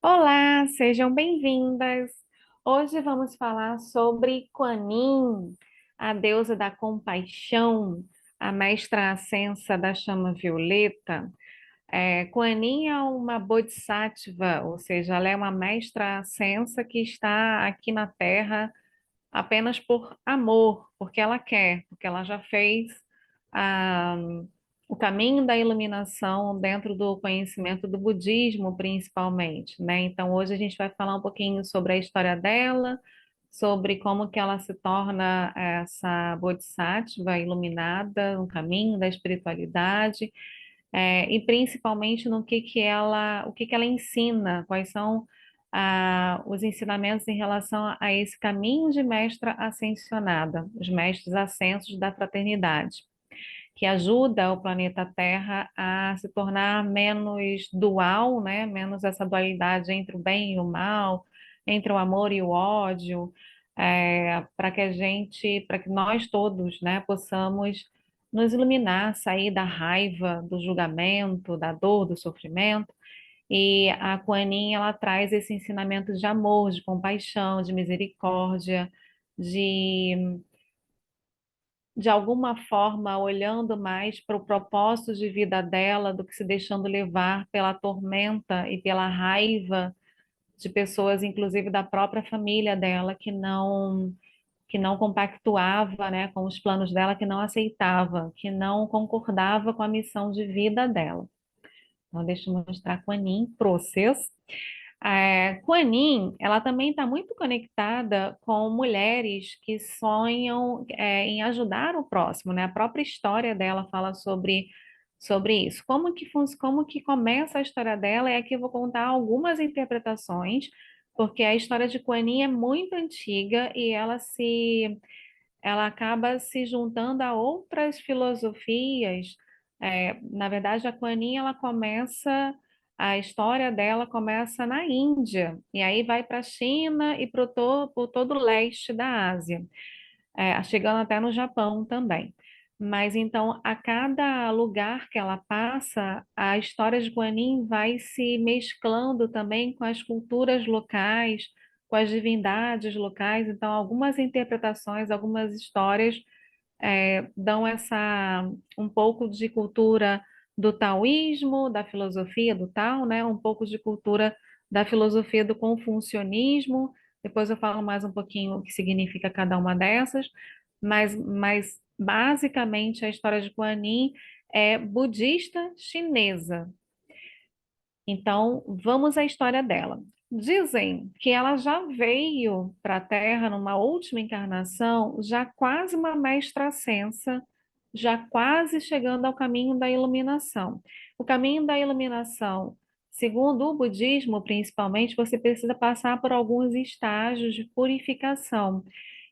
Olá, sejam bem-vindas. Hoje vamos falar sobre Kuan Yin, a deusa da compaixão, a mestra ascensa da chama violeta. Kuan Yin é uma bodhisattva, ou seja, ela é uma mestra ascensa que está aqui na Terra apenas por amor, porque ela quer, porque ela já fez ah, o caminho da iluminação dentro do conhecimento do budismo, principalmente, né? Então, hoje a gente vai falar um pouquinho sobre a história dela, sobre como que ela se torna essa bodhisattva iluminada no caminho da espiritualidade, e principalmente no o que que ela ensina, quais são os ensinamentos em relação a esse caminho de mestra ascensionada, os mestres ascensos da fraternidade, que ajuda o planeta Terra a se tornar menos dual, né? Menos essa dualidade entre o bem e o mal, entre o amor e o ódio, para que nós todos, né, possamos nos iluminar, sair da raiva, do julgamento, da dor, do sofrimento. E a Kuan Yin, ela traz esse ensinamento de amor, de compaixão, de misericórdia, de de alguma forma olhando mais para o propósito de vida dela do que se deixando levar pela tormenta e pela raiva de pessoas, inclusive da própria família dela, que não compactuava, né, com os planos dela, que não aceitava, que não concordava com a missão de vida dela. Então, deixa eu mostrar com a Nin, processo. Kuan Yin, ela também está muito conectada com mulheres que sonham em ajudar o próximo, né? A própria história dela fala sobre isso. Como que começa a história dela? E aqui eu vou contar algumas interpretações, porque a história de Kuan Yin é muito antiga e ela acaba se juntando a outras filosofias. Na verdade, a Kuan Yin, a história dela começa na Índia, e aí vai para a China e para por todo o leste da Ásia, chegando até no Japão também. Mas então, a cada lugar que ela passa, a história de Kuan Yin vai se mesclando também com as culturas locais, com as divindades locais. Então, algumas interpretações, algumas histórias dão um pouco de cultura do taoísmo, da filosofia do Tao, né? Um pouco de cultura da filosofia do confucionismo. Depois eu falo mais um pouquinho o que significa cada uma dessas, mas basicamente a história de Kuan Yin é budista chinesa. Então, vamos à história dela. Dizem que ela já veio para a Terra numa última encarnação, já quase uma mestra ascensa, já quase chegando ao caminho da iluminação. O caminho da iluminação, segundo o budismo, principalmente, você precisa passar por alguns estágios de purificação.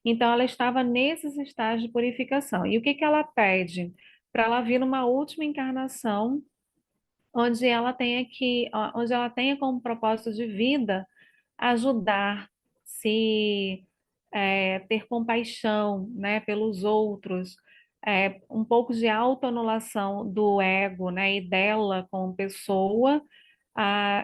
Então, ela estava nesses estágios de purificação. E o que que ela pede? Para ela vir numa última encarnação onde ela tenha como propósito de vida ajudar, se ter compaixão, né, pelos outros, um pouco de autoanulação do ego, né, e dela como pessoa,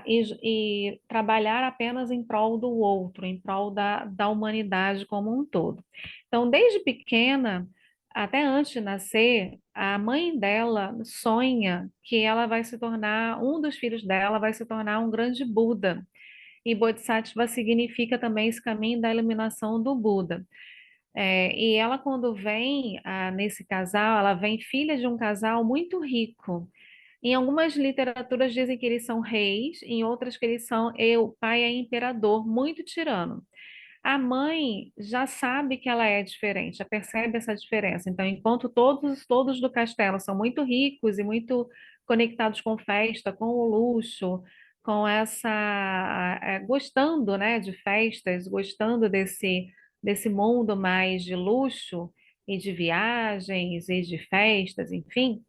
e trabalhar apenas em prol do outro, em prol da humanidade como um todo. Então, desde pequena, até antes de nascer, a mãe dela sonha que ela vai se tornar, um dos filhos dela vai se tornar um grande Buda. E Bodhisattva significa também esse caminho da iluminação do Buda. E ela, quando vem nesse casal, ela vem filha de um casal muito rico. Em algumas literaturas dizem que eles são reis, em outras que eles são, o pai é imperador, muito tirano. A mãe já sabe que ela é diferente, já percebe essa diferença. Então, enquanto todos do castelo são muito ricos e muito conectados com festa, com o luxo, gostando, né, de festas, gostando desse mundo mais de luxo e de viagens e de festas, enfim,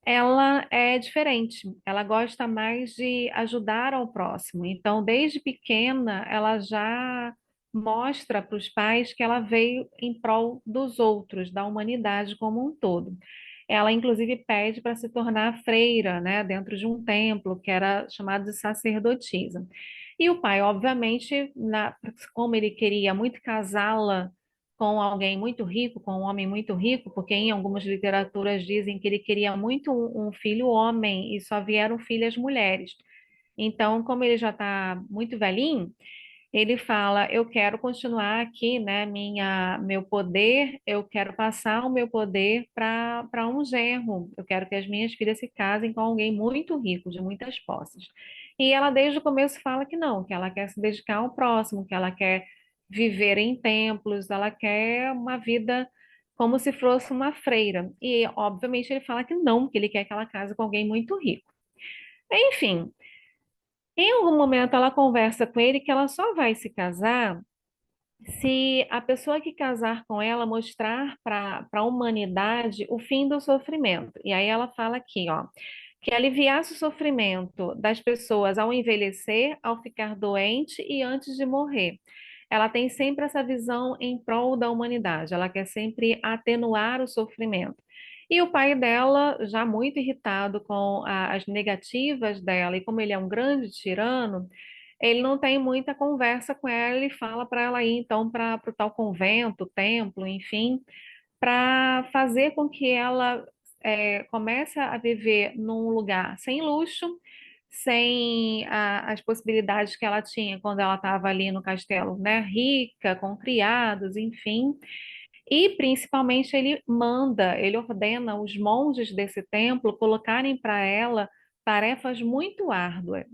ela é diferente. Ela gosta mais de ajudar ao próximo. Então, desde pequena, ela já mostra para os pais que ela veio em prol dos outros, da humanidade como um todo. Ela, inclusive, pede para se tornar freira, né, dentro de um templo que era chamado de sacerdotisa. E o pai, obviamente, como ele queria muito casá-la com alguém muito rico, com um homem muito rico, porque em algumas literaturas dizem que ele queria muito um filho homem e só vieram filhas mulheres. Então, como ele já está muito velhinho, ele fala: eu quero continuar aqui, né, meu poder, eu quero passar o meu poder para um genro. Eu quero que as minhas filhas se casem com alguém muito rico, de muitas posses. E ela desde o começo fala que não, que ela quer se dedicar ao próximo, que ela quer viver em templos, ela quer uma vida como se fosse uma freira. E obviamente ele fala que não, que ele quer que ela case com alguém muito rico. Enfim, em algum momento ela conversa com ele que ela só vai se casar se a pessoa que casar com ela mostrar para a humanidade o fim do sofrimento. E aí ela fala aqui, ó, que aliviasse o sofrimento das pessoas ao envelhecer, ao ficar doente e antes de morrer. Ela tem sempre essa visão em prol da humanidade, ela quer sempre atenuar o sofrimento. E o pai dela, já muito irritado com as negativas dela, e como ele é um grande tirano, ele não tem muita conversa com ela, ele fala para ela ir então para o tal convento, templo, enfim, para fazer com que ela comece a viver num lugar sem luxo, sem as possibilidades que ela tinha quando ela estava ali no castelo, né, rica, com criados, enfim. E principalmente ele ordena os monges desse templo colocarem para ela tarefas muito árduas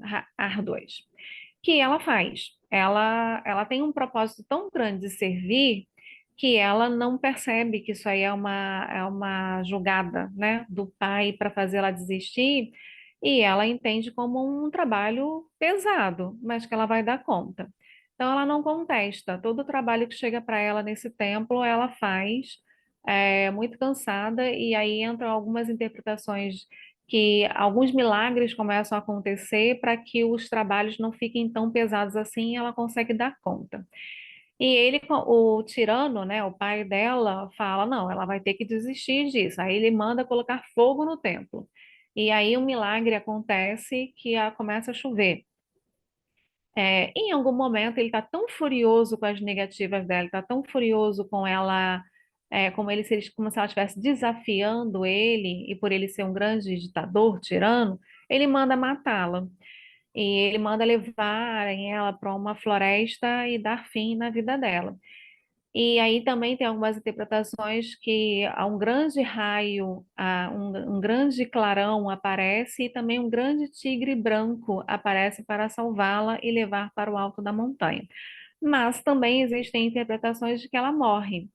que ela faz. Ela tem um propósito tão grande de servir que ela não percebe que isso aí é uma jogada, né, do pai para fazer ela desistir, e ela entende como um trabalho pesado, mas que ela vai dar conta. Então ela não contesta. Todo o trabalho que chega para ela nesse templo, ela faz, muito cansada, e aí entram algumas interpretações que alguns milagres começam a acontecer para que os trabalhos não fiquem tão pesados assim, e ela consegue dar conta. E ele, o tirano, né, o pai dela, fala, não, ela vai ter que desistir disso. Aí ele manda colocar fogo no templo. E aí um milagre acontece que começa a chover. Em algum momento ele está tão furioso com as negativas dela, está tão furioso com ela, como se ela estivesse desafiando ele, e por ele ser um grande ditador, tirano, ele manda matá-la. E ele manda levarem ela para uma floresta e dar fim na vida dela. E aí também tem algumas interpretações que há um grande raio, um grande clarão aparece e também um grande tigre branco aparece para salvá-la e levar para o alto da montanha. Mas também existem interpretações de que ela morre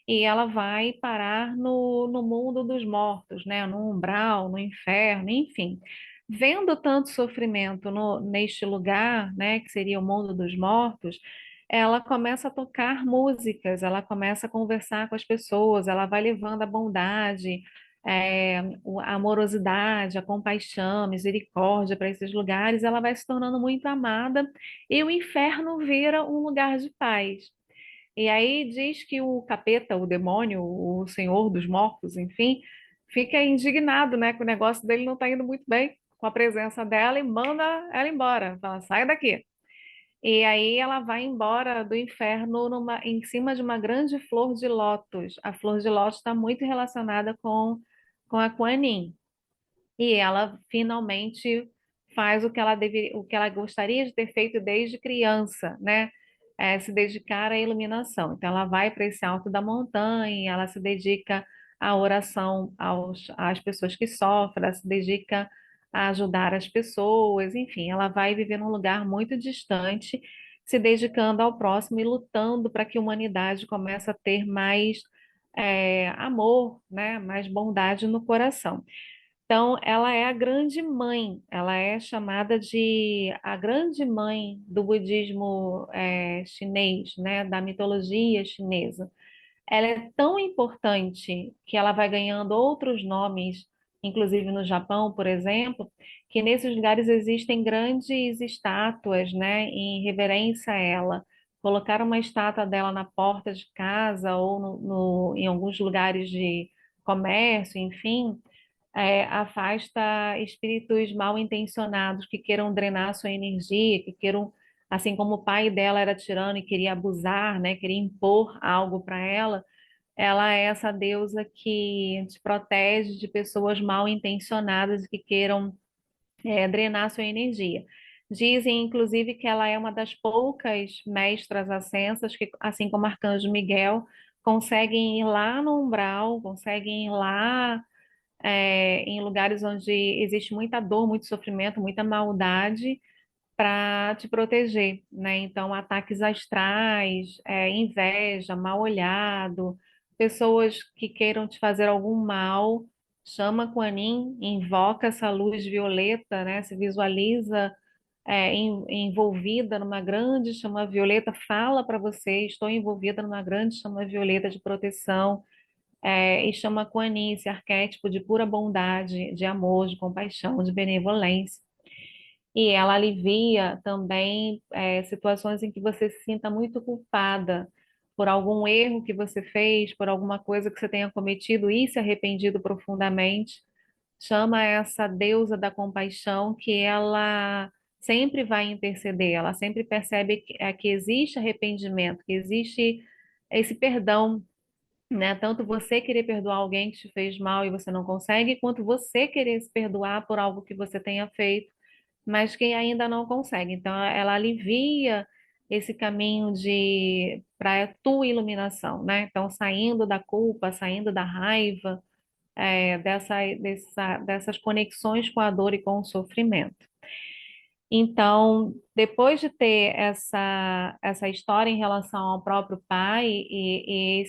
e ela vai parar no mundo dos mortos, né? No umbral, no inferno, enfim. Vendo tanto sofrimento neste lugar, né, que seria o mundo dos mortos, ela começa a tocar músicas, ela começa a conversar com as pessoas, ela vai levando a bondade, a amorosidade, a compaixão, a misericórdia para esses lugares, ela vai se tornando muito amada e o inferno vira um lugar de paz. E aí diz que o capeta, o demônio, o senhor dos mortos, enfim, fica indignado, né, que o negócio dele não está indo muito bem com a presença dela e manda ela embora, fala, sai daqui. E aí ela vai embora do inferno em cima de uma grande flor de lótus. A flor de lótus está muito relacionada com a Kuan Yin. E ela finalmente faz o que ela gostaria de ter feito desde criança, né? Se dedicar à iluminação. Então ela vai para esse alto da montanha, ela se dedica à oração às pessoas que sofrem, ela se dedica a ajudar as pessoas, enfim, ela vai viver num lugar muito distante, se dedicando ao próximo e lutando para que a humanidade comece a ter mais amor, né? Mais bondade no coração. Então, ela é a grande mãe, ela é chamada de a grande mãe do budismo chinês, né, da mitologia chinesa. Ela é tão importante que ela vai ganhando outros nomes, inclusive no Japão, por exemplo, que nesses lugares existem grandes estátuas, né, em reverência a ela. Colocar uma estátua dela na porta de casa ou em alguns lugares de comércio, enfim, afasta espíritos mal intencionados que queiram drenar sua energia, que queiram assim como o pai dela era tirano e queria abusar, né, queria impor algo para ela é essa deusa que te protege de pessoas mal intencionadas que queiram drenar sua energia. Dizem, inclusive, que ela é uma das poucas mestras ascensas que, assim como Arcanjo Miguel, conseguem ir lá no umbral, conseguem ir lá em lugares onde existe muita dor, muito sofrimento, muita maldade, para te proteger, né? Então, ataques astrais, inveja, mal olhado, pessoas que queiram te fazer algum mal, chama Kuan-Yin, invoca essa luz violeta, né? Se visualiza envolvida numa grande chama violeta, fala para você, estou envolvida numa grande chama violeta de proteção, e chama Kuan-Yin, esse arquétipo de pura bondade, de amor, de compaixão, de benevolência. E ela alivia também situações em que você se sinta muito culpada por algum erro que você fez, por alguma coisa que você tenha cometido e se arrependido profundamente. Chama essa deusa da compaixão que ela sempre vai interceder, ela sempre percebe que existe arrependimento, que existe esse perdão, né? Tanto você querer perdoar alguém que te fez mal e você não consegue, quanto você querer se perdoar por algo que você tenha feito mas que ainda não consegue. Então, ela alivia esse caminho de para a tua iluminação, né? Então, saindo da culpa, saindo da raiva, dessas conexões com a dor e com o sofrimento. Então, depois de ter essa história em relação ao próprio pai e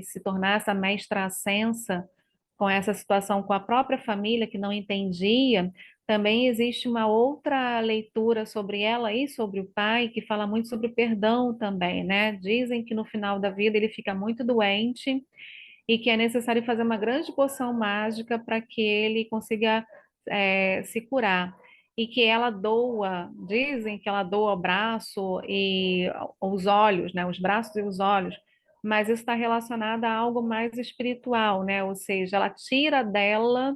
se tornar essa mestra ascensa com essa situação com a própria família que não entendia, também existe uma outra leitura sobre ela e sobre o pai que fala muito sobre o perdão também, né? Dizem que no final da vida ele fica muito doente e que é necessário fazer uma grande poção mágica para que ele consiga se curar. E que ela doa, dizem que ela doa o braço e os olhos, né? Os braços e os olhos, mas isso está relacionado a algo mais espiritual, né? Ou seja, ela tira dela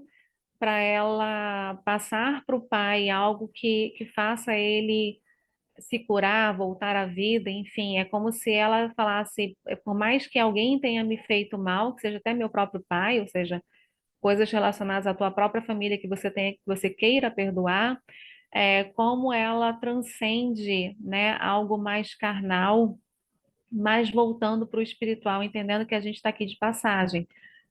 para ela passar para o pai algo que faça ele se curar, voltar à vida, enfim, é como se ela falasse, por mais que alguém tenha me feito mal, que seja até meu próprio pai, ou seja, coisas relacionadas à tua própria família que você tenha, que você queira perdoar, como ela transcende, né, algo mais carnal, mas voltando para o espiritual, entendendo que a gente está aqui de passagem.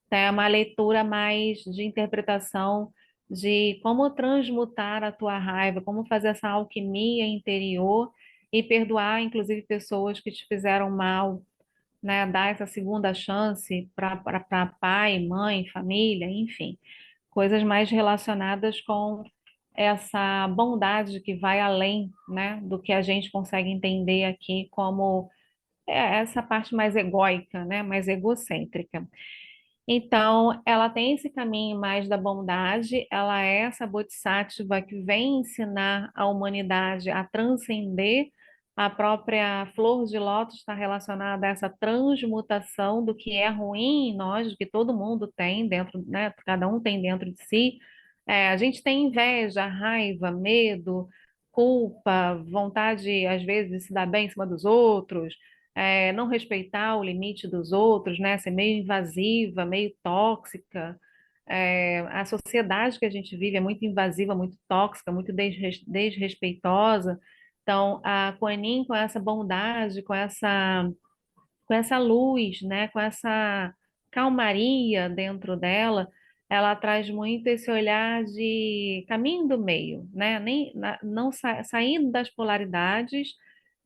Então, é uma leitura mais de interpretação de como transmutar a tua raiva, como fazer essa alquimia interior e perdoar, inclusive, pessoas que te fizeram mal, né? Dar essa segunda chance para pai, mãe, família, enfim, coisas mais relacionadas com essa bondade que vai além, né, do que a gente consegue entender aqui como essa parte mais egóica, né, mais egocêntrica. Então, ela tem esse caminho mais da bondade, ela é essa bodhisattva que vem ensinar a humanidade a transcender. A própria flor de lótus está relacionada a essa transmutação do que é ruim em nós, do que todo mundo tem dentro, né? Cada um tem dentro de si. A gente tem inveja, raiva, medo, culpa, vontade, às vezes, de se dar bem em cima dos outros, não respeitar o limite dos outros, né? Ser meio invasiva, meio tóxica. A sociedade que a gente vive é muito invasiva, muito tóxica, muito desrespeitosa. Então, a Kuan Yin, com essa bondade, com essa luz, né? Com essa calmaria dentro dela, ela traz muito esse olhar de caminho do meio, né? Não saindo das polaridades,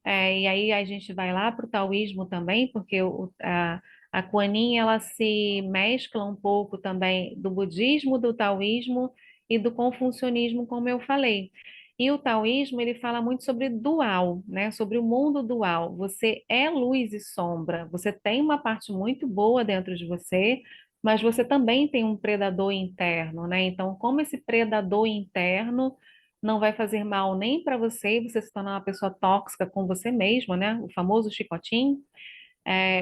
e aí a gente vai lá para o taoísmo também, porque a Kuan Yin, ela se mescla um pouco também do budismo, do taoísmo e do confucionismo, como eu falei. E o taoísmo, ele fala muito sobre dual, né? Sobre o mundo dual. Você é luz e sombra. Você tem uma parte muito boa dentro de você, mas você também tem um predador interno, né? Então, como esse predador interno não vai fazer mal nem para você, você se tornar uma pessoa tóxica com você mesma, né? O famoso chicotinho,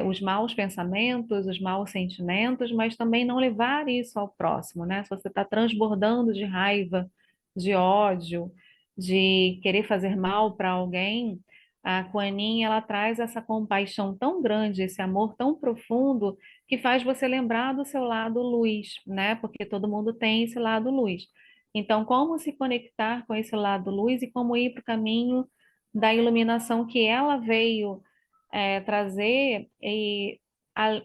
os maus pensamentos, os maus sentimentos, mas também não levar isso ao próximo, né? Se você está transbordando de raiva, de ódio, de querer fazer mal para alguém, a Kuan Yin, ela traz essa compaixão tão grande, esse amor tão profundo, que faz você lembrar do seu lado luz, né? Porque todo mundo tem esse lado luz. Então, como se conectar com esse lado luz e como ir para o caminho da iluminação que ela veio trazer e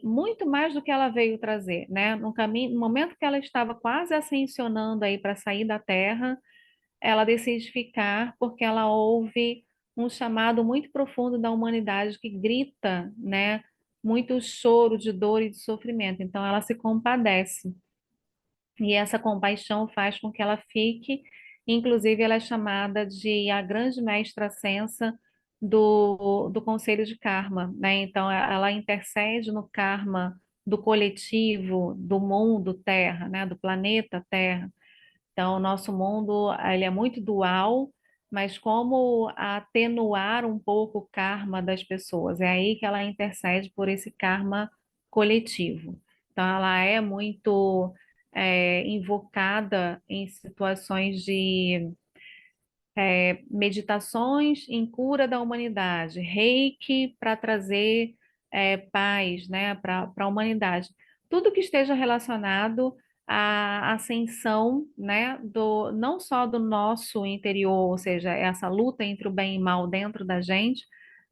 muito mais do que ela veio trazer, né? No caminho, no momento que ela estava quase ascensionando aí para sair da Terra, ela decide ficar porque ela ouve um chamado muito profundo da humanidade que grita, né? Muito choro de dor e de sofrimento. Então ela se compadece. E essa compaixão faz com que ela fique, inclusive ela é chamada de a grande mestra ascensa do Conselho de Karma, né? Então ela intercede no karma do coletivo, do mundo Terra, né? Do planeta Terra. Então, o nosso mundo, ele é muito dual, mas como atenuar um pouco o karma das pessoas? É aí que ela intercede por esse karma coletivo. Então, ela é muito invocada em situações de meditações em cura da humanidade, reiki para trazer paz, né, para a humanidade. Tudo que esteja relacionado à ascensão, né, não só do nosso interior, ou seja, essa luta entre o bem e mal dentro da gente,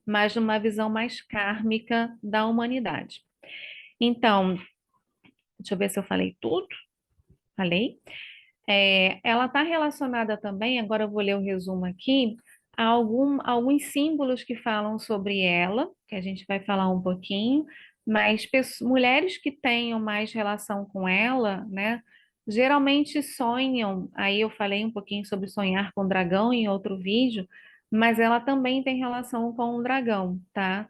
mas numa visão mais kármica da humanidade. Então, deixa eu ver se eu falei tudo. Falei? Ela está relacionada também, agora eu vou ler o resumo aqui, a alguns símbolos que falam sobre ela, que a gente vai falar um pouquinho, mas mulheres que tenham mais relação com ela, né, geralmente sonham, aí eu falei um pouquinho sobre sonhar com dragão em outro vídeo, mas ela também tem relação com o dragão, tá?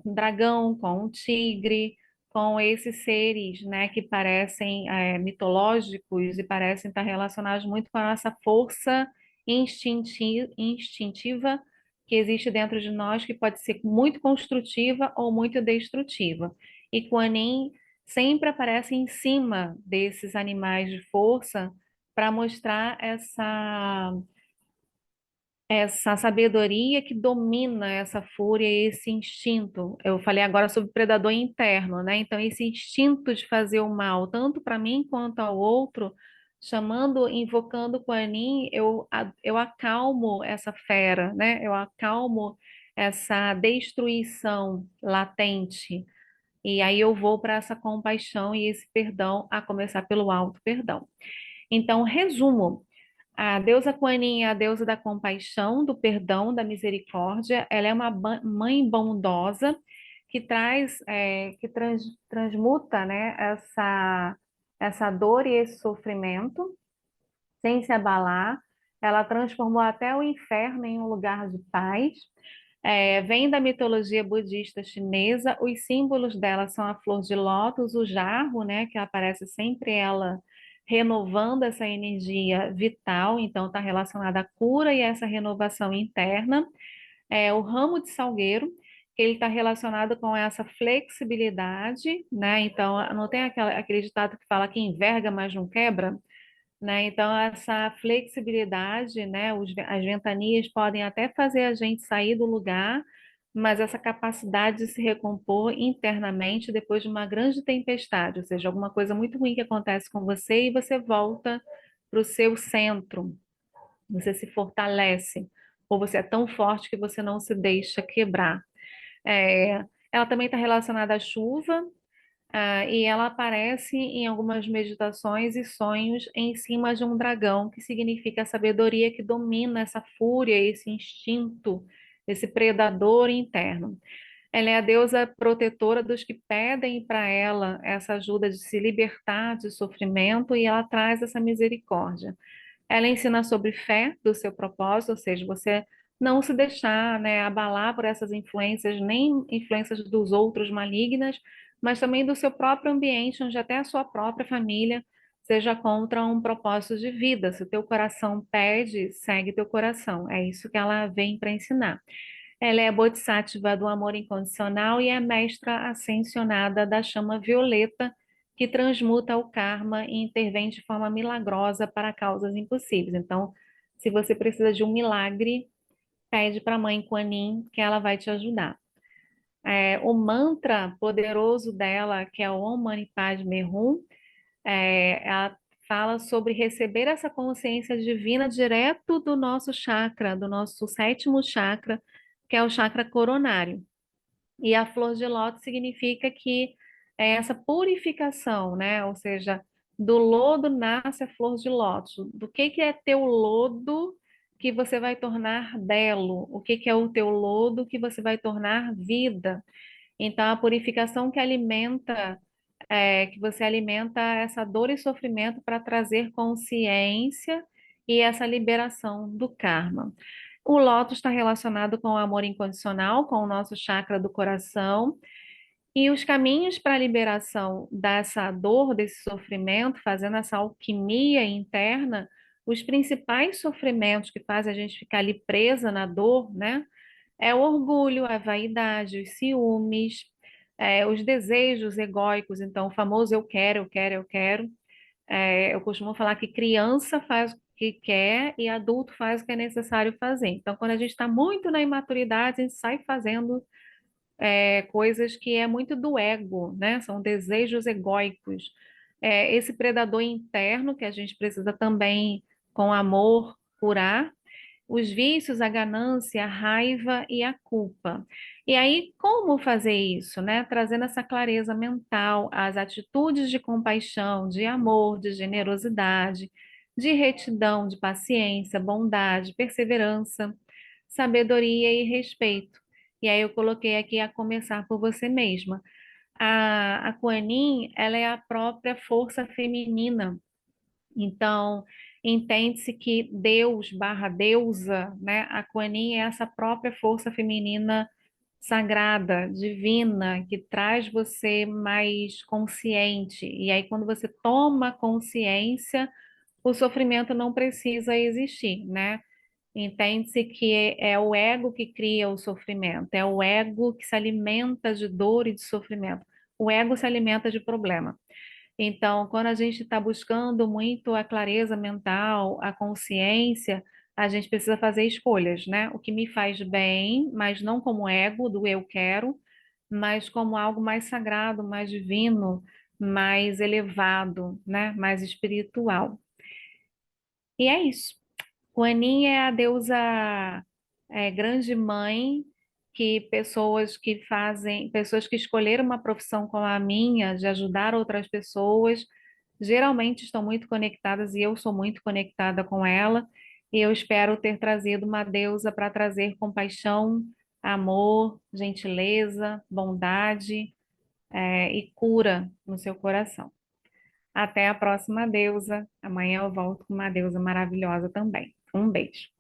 Um dragão com um tigre, com esses seres, né, que parecem mitológicos e parecem estar relacionados muito com a nossa força instintiva que existe dentro de nós, que pode ser muito construtiva ou muito destrutiva. E Kuan Yin sempre aparece em cima desses animais de força para mostrar essa sabedoria que domina essa fúria e esse instinto. Eu falei agora sobre o predador interno, né? Então, esse instinto de fazer o mal, tanto para mim quanto ao outro, chamando, invocando Kuan Yin, eu acalmo essa fera, né? Eu acalmo essa destruição latente. E aí eu vou para essa compaixão e esse perdão, a começar pelo auto perdão. Então, resumo. A deusa Kuan Yin é a deusa da compaixão, do perdão, da misericórdia. Ela é uma mãe bondosa que transmuta, né, essa dor e esse sofrimento sem se abalar. Ela transformou até o inferno em um lugar de paz. Vem da mitologia budista chinesa. Os símbolos dela são a flor de lótus, o jarro, né, que aparece sempre ela renovando essa energia vital, então está relacionada à cura e essa renovação interna. O ramo de salgueiro, que ele está relacionado com essa flexibilidade, né? Então, não tem aquele ditado que fala que enverga, mas não quebra? Né? Então, essa flexibilidade, né? As ventanias podem até fazer a gente sair do lugar, mas essa capacidade de se recompor internamente depois de uma grande tempestade, ou seja, alguma coisa muito ruim que acontece com você e você volta para o seu centro, você se fortalece, ou você é tão forte que você não se deixa quebrar. É, ela também está relacionada à chuva, e ela aparece em algumas meditações e sonhos em cima de um dragão, que significa a sabedoria que domina essa fúria, esse instinto, esse predador interno. Ela é a deusa protetora dos que pedem para ela essa ajuda de se libertar de sofrimento e ela traz essa misericórdia. Ela ensina sobre fé do seu propósito, ou seja, você não se deixar, né, abalar por essas influências, nem influências dos outros malignas, mas também do seu próprio ambiente, onde até a sua própria família seja contra um propósito de vida. Se o teu coração pede, segue teu coração. É isso que ela vem para ensinar. Ela é a Bodhisattva do amor incondicional e é a mestra ascensionada da chama violeta, que transmuta o karma e intervém de forma milagrosa para causas impossíveis. Então, Se você precisa de um milagre, pede para a mãe Kuan que ela vai te ajudar. O mantra poderoso dela, que é o Om Mani Padme Hum, ela fala sobre receber essa consciência divina direto do nosso chakra, do nosso sétimo chakra, que é o chakra coronário. E a flor de lótus significa que é essa purificação, né? Ou seja, do lodo nasce a flor de lótus. Do que é teu lodo que você vai tornar belo? O que é o teu lodo que você vai tornar vida? Então, a purificação que alimenta, que você alimenta essa dor e sofrimento para trazer consciência e essa liberação do karma. O lótus está relacionado com o amor incondicional, com o nosso chakra do coração, e os caminhos para a liberação dessa dor, desse sofrimento, fazendo essa alquimia interna, os principais sofrimentos que fazem a gente ficar ali presa na dor, né? É o orgulho, a vaidade, os ciúmes, os desejos egóicos, então o famoso eu quero, eu quero, eu quero. Eu costumo falar que criança faz o que quer e adulto faz o que é necessário fazer. Então, quando a gente está muito na imaturidade, a gente sai fazendo coisas que é muito do ego, né? São desejos egóicos. Esse predador interno que a gente precisa também, com amor, curar os vícios, a ganância, a raiva e a culpa. E aí, como fazer isso, né? Trazendo essa clareza mental, as atitudes de compaixão, de amor, de generosidade, de retidão, de paciência, bondade, perseverança, sabedoria e respeito. E aí eu coloquei aqui a começar por você mesma. A Kuan Yin, ela é a própria força feminina, então, entende-se que Deus barra deusa, né? A Kuan Yin é essa própria força feminina sagrada, divina, que traz você mais consciente. E aí, quando você toma consciência, o sofrimento não precisa existir, né? Entende-se que é o ego que cria o sofrimento, é o ego que se alimenta de dor e de sofrimento. O ego se alimenta de problema. Então, quando a gente está buscando muito a clareza mental, a consciência, a gente precisa fazer escolhas, né? O que me faz bem, mas não como ego do eu quero, mas como algo mais sagrado, mais divino, mais elevado, né? Mais espiritual. E é isso. Kuan é a deusa grande mãe que pessoas que escolheram uma profissão como a minha, de ajudar outras pessoas, geralmente estão muito conectadas e eu sou muito conectada com ela. E eu espero ter trazido uma deusa para trazer compaixão, amor, gentileza, bondade, e cura no seu coração. Até a próxima deusa. Amanhã eu volto com uma deusa maravilhosa também. Um beijo.